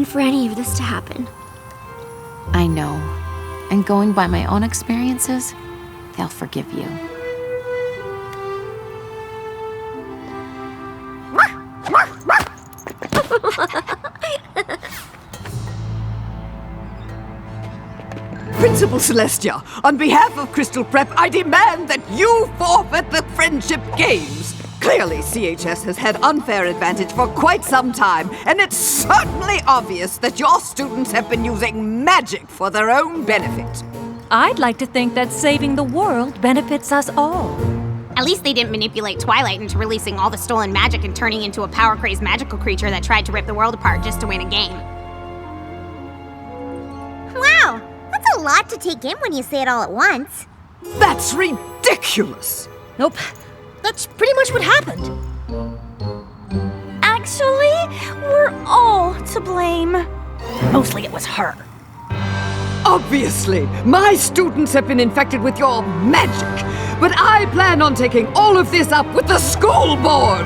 For any of this to happen. I know. And going by my own experiences, they'll forgive you. Principal Celestia, on behalf of Crystal Prep, I demand that you forfeit the Friendship Games. Clearly, CHS has had unfair advantage for quite some time, and it's certainly obvious that your students have been using magic for their own benefit. I'd like to think that saving the world benefits us all. At least they didn't manipulate Twilight into releasing all the stolen magic and turning into a power-crazed magical creature that tried to rip the world apart just to win a game. Wow, that's a lot to take in when you say it all at once. That's ridiculous! Nope. That's pretty much what happened. Actually, we're all to blame. Mostly it was her. Obviously, my students have been infected with your magic, but I plan on taking all of this up with the school board!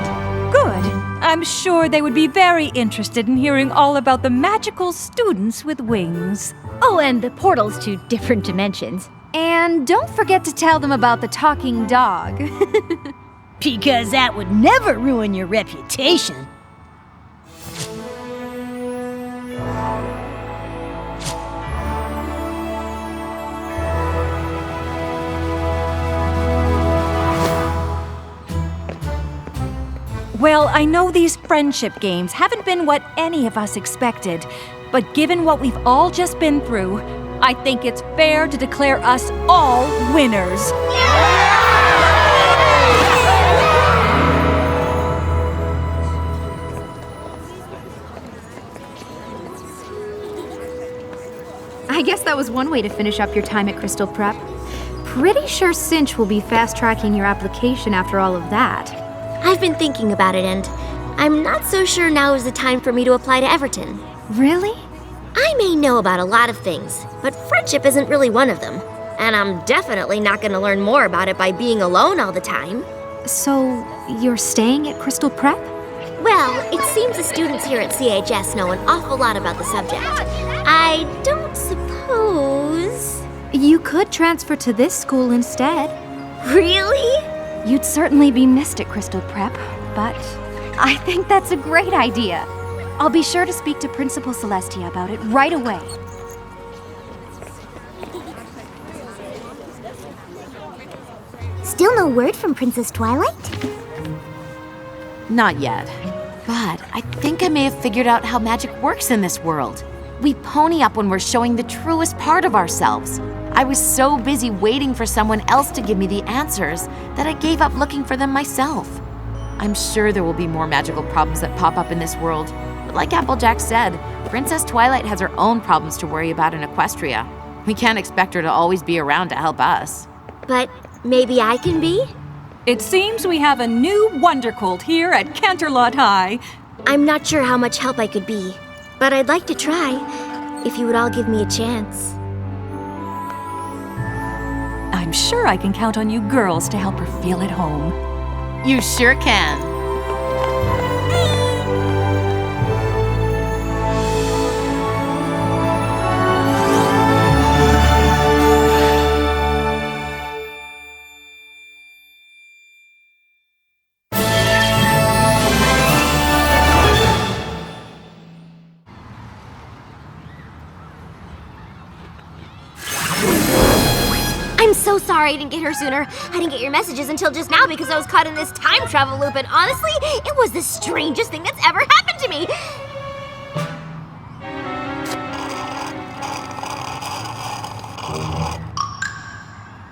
Good. I'm sure they would be very interested in hearing all about the magical students with wings. Oh, and the portals to different dimensions. And don't forget to tell them about the talking dog. Because that would never ruin your reputation. I know these friendship games haven't been what any of us expected, but given what we've all just been through, I think it's fair to declare us all winners. I guess that was one way to finish up your time at Crystal Prep. Pretty sure Cinch will be fast-tracking your application after all of that. I've been thinking about it, and I'm not so sure now is the time for me to apply to Everton. Really? I may know about a lot of things, but friendship isn't really one of them. And I'm definitely not going to learn more about it by being alone all the time. So, you're staying at Crystal Prep? Well, it seems the students here at CHS know an awful lot about the subject. I don't suppose... You could transfer to this school instead. Really? You'd certainly be missed at Crystal Prep, but I think that's a great idea. I'll be sure to speak to Principal Celestia about it right away. Still no word from Princess Twilight? Not yet. But I think I may have figured out how magic works in this world. We pony up when we're showing the truest part of ourselves. I was so busy waiting for someone else to give me the answers that I gave up looking for them myself. I'm sure there will be more magical problems that pop up in this world. But like Applejack said, Princess Twilight has her own problems to worry about in Equestria. We can't expect her to always be around to help us. But maybe I can be? It seems we have a new Wondercolt here at Canterlot High. I'm not sure how much help I could be, but I'd like to try, if you would all give me a chance. I'm sure I can count on you girls to help her feel at home. You sure can. I'm so sorry I didn't get her sooner. I didn't get your messages until just now because I was caught in this time travel loop, and honestly, it was the strangest thing that's ever happened to me.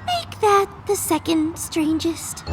Make that the second strangest.